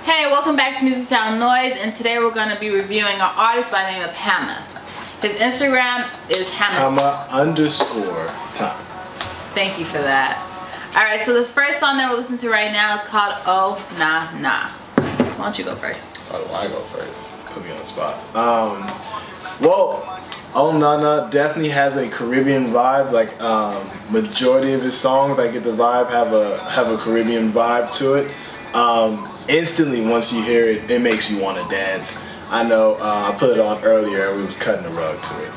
Hey, welcome back to MusicSoundNoise, and today we're going to be reviewing an artist by the name of Hammuh. His Instagram is Hammuh_time. Thank you for that. Alright, so this first song that we're listening to right now is called Oh Nah Nah. Why don't you go first? Why do I go first? Put me on the spot. Well, Oh Nah Nah definitely has a Caribbean vibe. Like majority of his songs, I get the vibe have a Caribbean vibe to it. Instantly, once you hear it, it makes you want to dance. I know I put it on earlier and we was cutting the rug to it.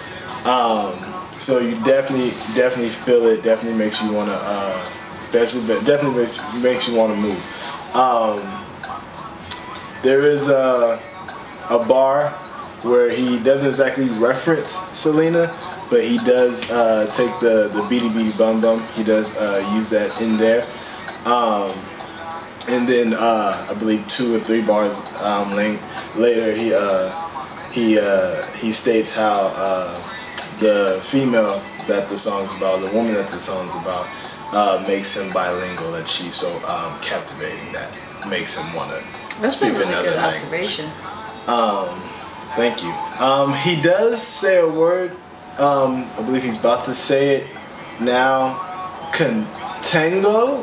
So you definitely feel it. Definitely makes you want to. Definitely makes you want to move. There is a bar where he doesn't exactly reference Selena, but he does take the beady beady bum bum. He does use that in there. And then I believe 2 or 3 bars later, he states how the female that the song's about, the woman that the song's about, makes him bilingual. That she's so captivating that makes him want to speak another language. That's a really good observation. Thank you. He does say a word. I believe he's about to say it now. Contango.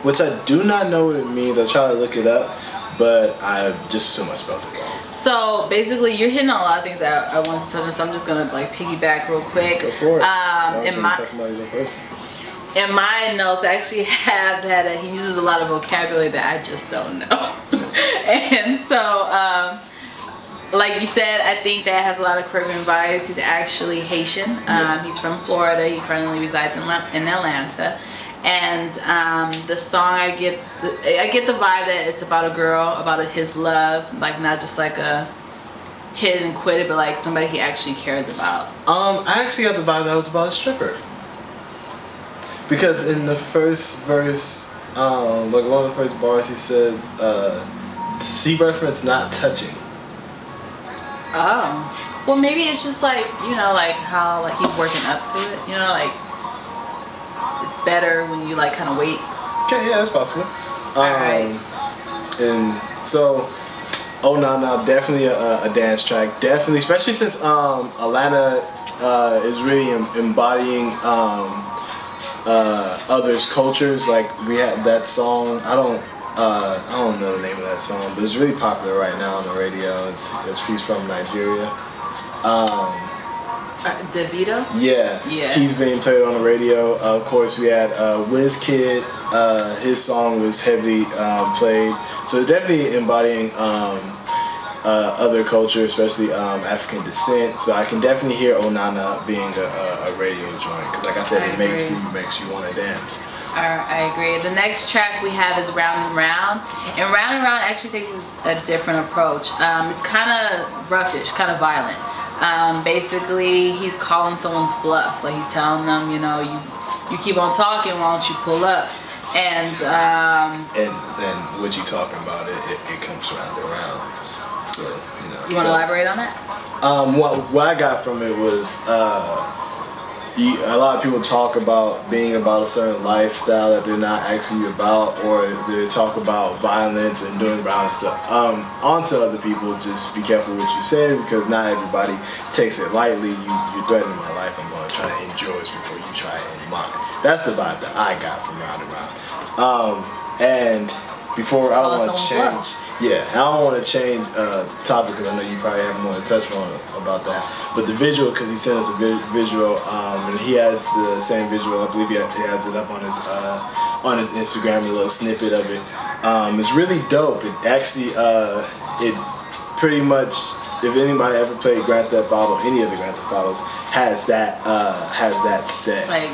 Which I do not know what it means. I try to look it up, but I just assume I spelled it wrong. So basically, you're hitting on a lot of things that I want to touch on. So I'm just gonna like piggyback real quick. Go for it. In my notes, I actually have that he uses a lot of vocabulary that I just don't know. And so, like you said, I think that has a lot of Caribbean vibes. He's actually Haitian. He's from Florida. He currently resides in Atlanta. And the song, I get the vibe that it's about a girl, about his love, like not just like a hit and quit it, but like somebody he actually cares about. I actually got the vibe that it was about a stripper. Because in the first verse, like one of the first bars, he says, he referenced not touching. Oh, well maybe it's just like, you know, like how like he's working up to it, you know, like. It's better when you like kind of wait. Okay, yeah, that's possible. Alright. And so, Oh Nah Nah, definitely a dance track. Definitely, especially since Atlanta is really embodying others' cultures. Like we had that song. I don't know the name of that song, but it's really popular right now on the radio. He's from Nigeria. DeVito? Yeah. He's being played on the radio. Of course, we had WizKid. His song was heavily played. So definitely embodying other culture, especially African descent. So I can definitely hear Oh Nah Nah being a radio joint. Because like I said, it makes you want to dance. I agree. The next track we have is Round and Round. And Round and Round actually takes a different approach. It's kind of roughish, kind of violent. Basically he's calling someone's bluff, like he's telling them, you know, you keep on talking, why don't you pull up? And then what you talking about, it comes round and round. So you know. You want to elaborate on that? What I got from it was a lot of people talk about being about a certain lifestyle that they're not actually about, or they talk about violence and doing violent stuff onto other people. Just be careful what you say, because not everybody takes it lightly. You're threatening my life. I'm going to try to end yours before you try to end mine. That's the vibe that I got from Round and Round. And before I don't want to change. Yeah, I don't want to change the topic, because I know you probably have more to touch on about that. But the visual, because he sent us a visual, and he has the same visual. I believe he has it up on his Instagram, a little snippet of it. It's really dope. It actually, it pretty much, if anybody ever played Grand Theft Auto, any of the Grand Theft Autos, has that set. Like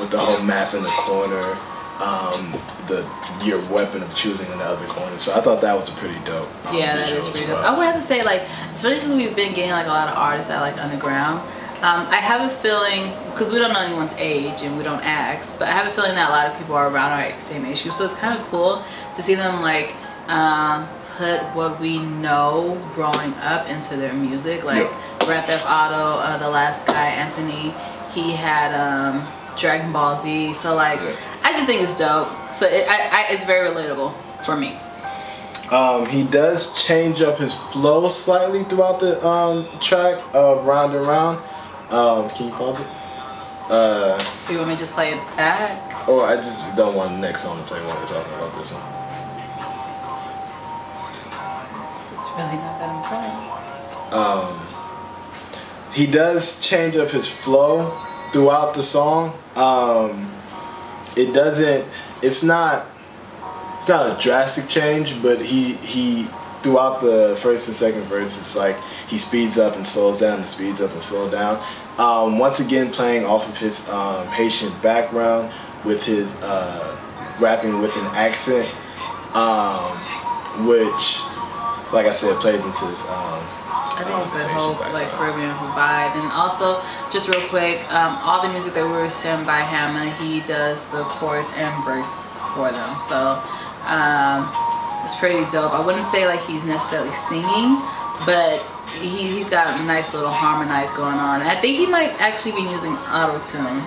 with the whole map in the corner. Your weapon of choosing in the other corner. So I thought that was a pretty dope. Yeah, that is pretty dope. I would have to say, like, especially since we've been getting like a lot of artists that like underground. I have a feeling, because we don't know anyone's age and we don't ask, but I have a feeling that a lot of people are around our same age group. So it's kind of cool to see them like put what we know growing up into their music. Like Grand Theft Auto, the last guy, Anthony, he had Dragon Ball Z. So like. I just think it's dope. So it's very relatable for me. He does change up his flow slightly throughout the track of Round and Round. Can you pause it? You want me to just play it back? Or I just don't want the next song to play when we're talking about this one. It's really not that important. He does change up his flow throughout the song. It's not a drastic change, but he throughout the first and second verse, it's like he speeds up and slows down and speeds up and slows down. Once again, playing off of his Haitian background with his rapping with an accent, which, like I said, plays into his. I think it's that whole like Caribbean vibe, and also just real quick, all the music that we were sent by Hammuh, he does the chorus and verse for them. So it's pretty dope. I wouldn't say like he's necessarily singing, but he's got a nice little harmonize going on. And I think he might actually be using auto-tune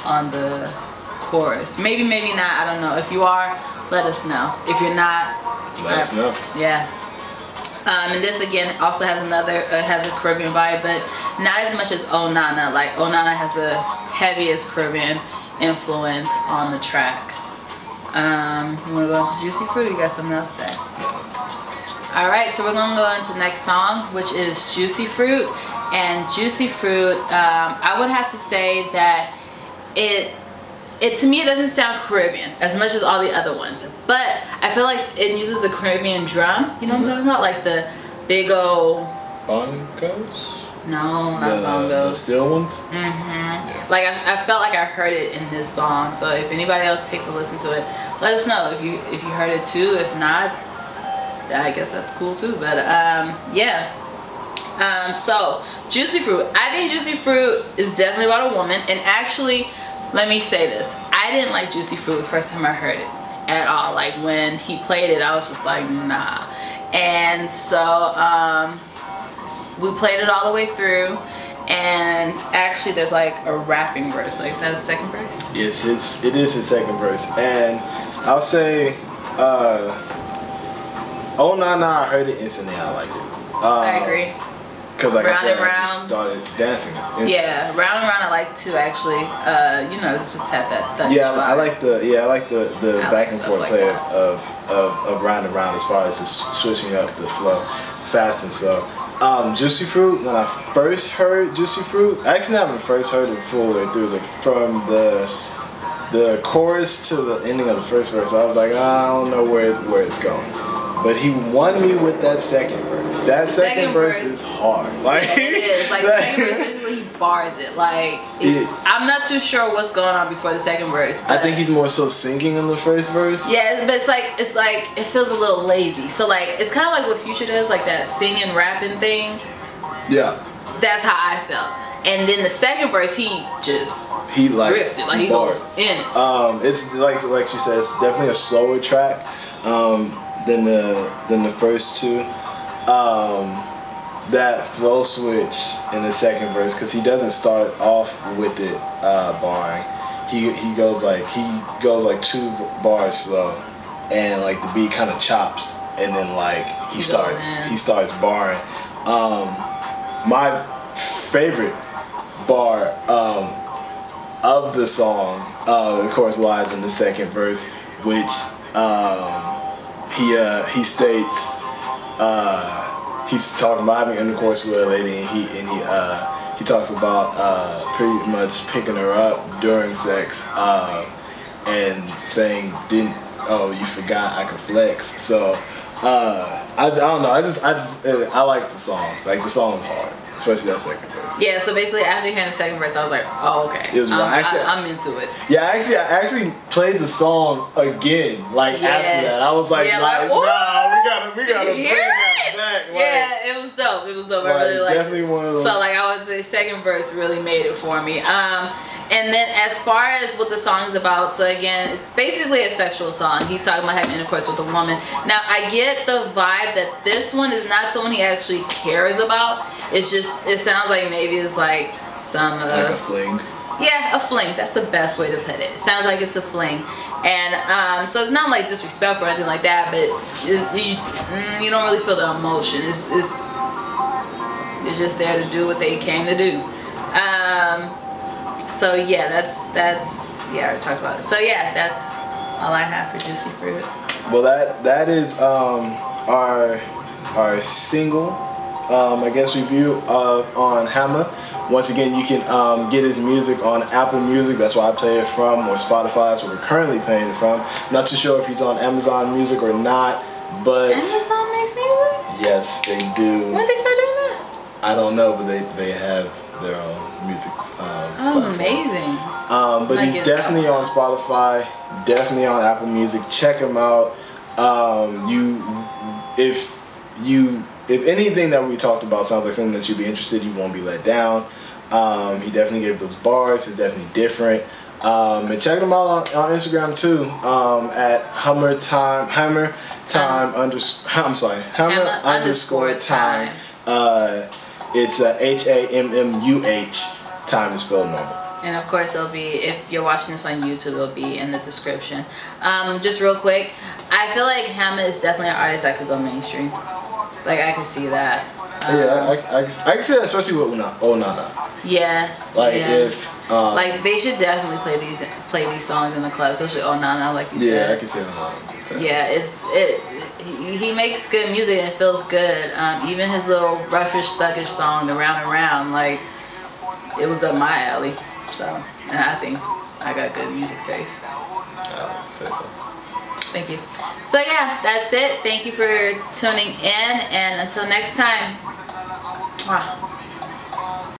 on the chorus. Maybe not. I don't know. If you are, let us know. If you're not, let us know. Yeah. And this again also has has a Caribbean vibe, but not as much as Oh Nana. Like Oh Nana has the heaviest Caribbean influence on the track. You want to go into Juicy Fruit, or you got something else to say? Alright, so we're going to go into the next song, which is Juicy Fruit. And Juicy Fruit, I would have to say that it to me, it doesn't sound Caribbean as much as all the other ones, but I feel like it uses a Caribbean drum. You know what I'm talking about? Like the big old bongos? No, not bongos. The steel ones? Mm-hmm. Yeah. Like I felt like I heard it in this song. So if anybody else takes a listen to it, let us know if you heard it too. If not, I guess that's cool too. But yeah. So Juicy Fruit. I think Juicy Fruit is definitely about a woman, and actually, let me say this. I didn't like Juicy Fruit the first time I heard it at all. Like when he played it, I was just like, nah. And so we played it all the way through, and actually there's like a rapping verse. Like, is that his second verse? It is his second verse. And I'll say, Oh Nana, I heard it instantly, I liked it. I agree. Because like I said, I just started dancing. Yeah, Round and Round I like to actually, you know, just have that. Yeah, I like the back and forth play of Round and Round as far as just switching up the flow, fast and slow. Juicy Fruit, when I first heard Juicy Fruit, I actually haven't first heard it fully through from the chorus to the ending of the first verse. I was like, I don't know where it's going. But he won me with that second verse. That second verse is hard. Like, yeah, it is. Like the second verse, basically he bars it. Like I'm not too sure what's going on before the second verse. I think he's more so singing in the first verse. Yeah, but it's like it feels a little lazy. So like it's kind of like what Future does, like that singing rapping thing. Yeah. That's how I felt. And then the second verse, he like rips it. Like he goes in it. It's like she said, it's definitely a slower track. Than the first two. That flow switch in the second verse, because he doesn't start off with it barring. He goes like 2 bars slow, and like the beat kind of chops, and then like he starts barring. My favorite bar of the song, of course, lies in the second verse, which he states he's talking about having intercourse with a lady, and he talks about pretty much picking her up during sex, and saying, you forgot I could flex. So I don't know, I like the song. Like the song's hard, especially that second verse. Yeah, so basically after hearing the second verse, I was like, oh, okay. It was I'm into it. Yeah, I actually played the song again, like after that. I was like, nah, we gotta bring that back. Like, yeah, it was dope. It was dope. I really liked definitely it. One of those. So like I would say second verse really made it for me. And then as far as what the song is about, so again, it's basically a sexual song. He's talking about having intercourse with a woman. Now, I get the vibe that this one is not someone he actually cares about. It's just, it sounds like maybe it's like some like a fling. Yeah, a fling. That's the best way to put it. Sounds like it's a fling. And so it's not like disrespectful or anything like that, but you don't really feel the emotion. They're just there to do what they came to do. So yeah, that's yeah, I already talked about it. So yeah, that's all I have for Juicy Fruit. Well, that is our single, I guess, review on Hammuh. Once again, you can get his music on Apple Music. That's where I play it from, or Spotify. That's where we're currently playing it from. Not too sure if he's on Amazon Music or not, but Amazon makes music? Yes, they do. When did they start doing that? I don't know, but they have their own music. Oh, amazing. But he's definitely on Spotify, definitely on Apple Music. Check him out. If anything that we talked about sounds like something that you'd be interested, you won't be let down. He definitely gave those bars. It's definitely different. And check him out on Instagram too, at Hammuh underscore time. It's HAMMUH. Time is spelled normal. And of course, it'll be, if you're watching this on YouTube, it'll be in the description. Just real quick, I feel like Hammuh is definitely an artist that could go mainstream. Like, I can see that. Yeah, I can see that, especially with Oh Nana. Yeah. Like, yeah. if like, they should definitely play these songs in the club, especially Oh Nana, like you said. Yeah, I can see that. Yeah, he makes good music and it feels good. Even his little roughish, thuggish song, the Round and Round, like, it was up my alley. So, and I think I got good music taste. I'll say so. Thank you. So yeah, that's it. Thank you for tuning in, and until next time. Mwah.